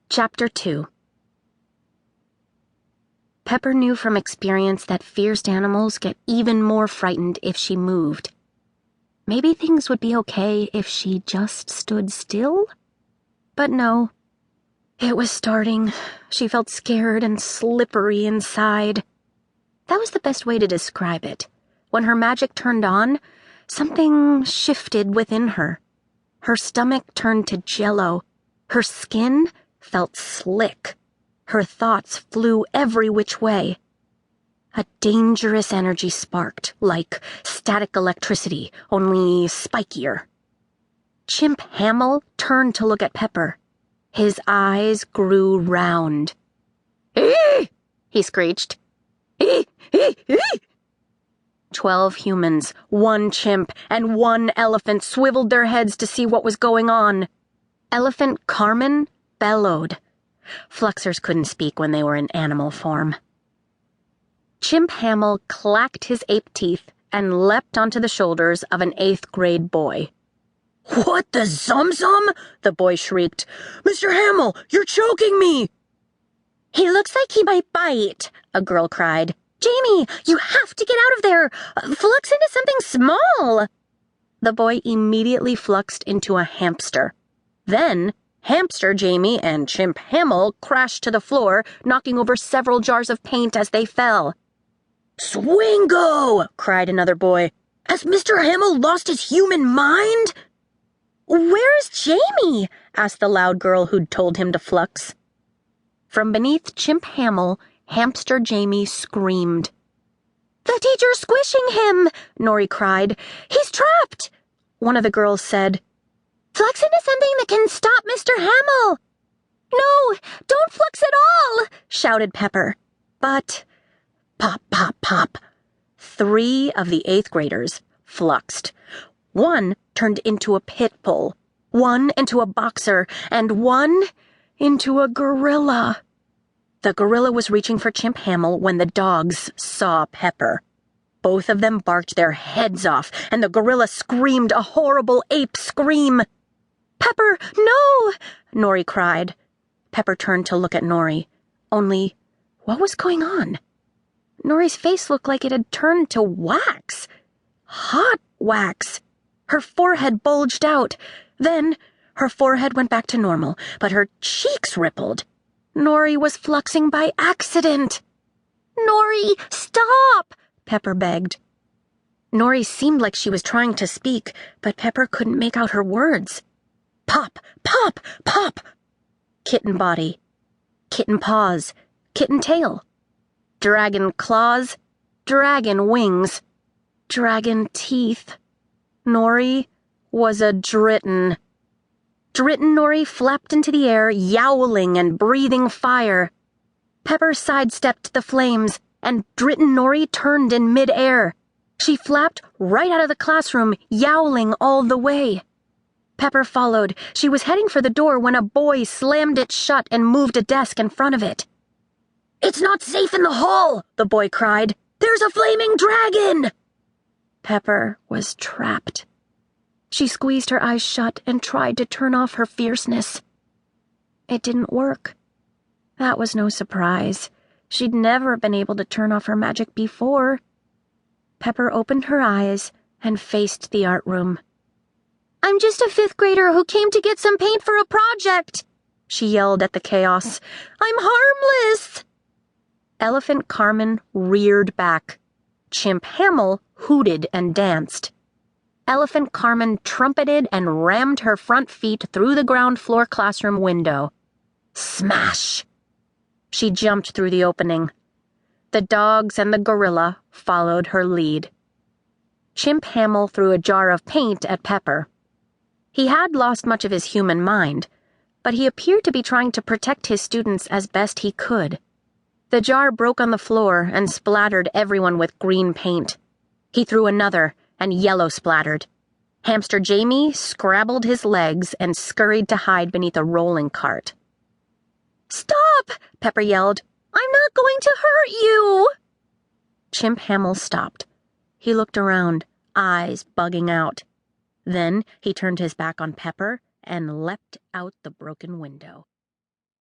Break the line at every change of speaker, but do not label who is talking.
Chapter 2. Pepper knew from experience that fierce animals get even more frightened if she moved. Maybe things would be okay if she just stood still? But no. It was starting. She felt scared and slippery inside. That was the best way to describe it. When her magic turned on, something shifted within her. Her stomach turned to jello. Her skin felt slick. Her thoughts flew every which way. A dangerous energy sparked, like static electricity, only spikier. Chimp Hamel turned to look at Pepper. His eyes grew round. "Ee!" he screeched. "Ee! Ee! Ee!" 12 humans, 1 chimp, and 1 elephant swiveled their heads to see what was going on. Elephant Carmen bellowed. Fluxers couldn't speak when they were in animal form. Chimp Hamel clacked his ape teeth and leapt onto the shoulders of an 8th grade boy. "What the zum-zum?" the boy shrieked. "Mr. Hamel, you're choking me!" "He looks like he might bite," a girl cried. "Jamie, you have to get out of there! Flux into something small!" The boy immediately fluxed into a hamster. Then, Hamster Jamie and Chimp Hamel crashed to the floor, knocking over several jars of paint as they fell. "Swingo!" cried another boy. "Has Mr. Hamel lost his human mind?" "Where's Jamie?" asked the loud girl who'd told him to flux. From beneath Chimp Hamel, Hamster Jamie screamed. "The teacher's squishing him!" Nory cried. "He's trapped!" One of the girls said, "Flux into something that can stop Mr. Hamel!" "No, don't flux at all!" shouted Pepper. But pop, pop, pop. 3 of the 8th graders fluxed. 1 turned into a pit bull, 1 into a boxer, and 1 into a gorilla. The gorilla was reaching for Chimp Hamel when the dogs saw Pepper. Both of them barked their heads off, and the gorilla screamed a horrible ape scream. "Pepper, no!" Nory cried. Pepper turned to look at Nory. Only, what was going on? Nory's face looked like it had turned to wax. Hot wax. Her forehead bulged out. Then, her forehead went back to normal, but her cheeks rippled. Nory was fluxing by accident. "Nory, stop!" Pepper begged. Nory seemed like she was trying to speak, but Pepper couldn't make out her words. Pop, pop, pop! Kitten body. Kitten paws. Kitten tail. Dragon claws. Dragon wings. Dragon teeth. Nory was a dritten. Dritten Nory flapped into the air, yowling and breathing fire. Pepper sidestepped the flames, and dritten Nory turned in mid-air. She flapped right out of the classroom, yowling all the way. Pepper followed. She was heading for the door when a boy slammed it shut and moved a desk in front of it. "It's not safe in the hall!" the boy cried. "There's a flaming dragon!" Pepper was trapped. She squeezed her eyes shut and tried to turn off her fierceness. It didn't work. That was no surprise. She'd never been able to turn off her magic before. Pepper opened her eyes and faced the art room. "I'm just a 5th grader who came to get some paint for a project," she yelled at the chaos. "I'm harmless!" Elephant Carmen reared back. Chimp Hamel hooted and danced. Elephant Carmen trumpeted and rammed her front feet through the ground floor classroom window. Smash! She jumped through the opening. The dogs and the gorilla followed her lead. Chimp Hamel threw a jar of paint at Pepper. He had lost much of his human mind, but he appeared to be trying to protect his students as best he could. The jar broke on the floor and splattered everyone with green paint. He threw another, and yellow splattered. Hamster Jamie scrabbled his legs and scurried to hide beneath a rolling cart. "Stop!" Pepper yelled. "I'm not going to hurt you!" Chimp Hamel stopped. He looked around, eyes bugging out. Then he turned his back on Pepper and leapt out the broken window.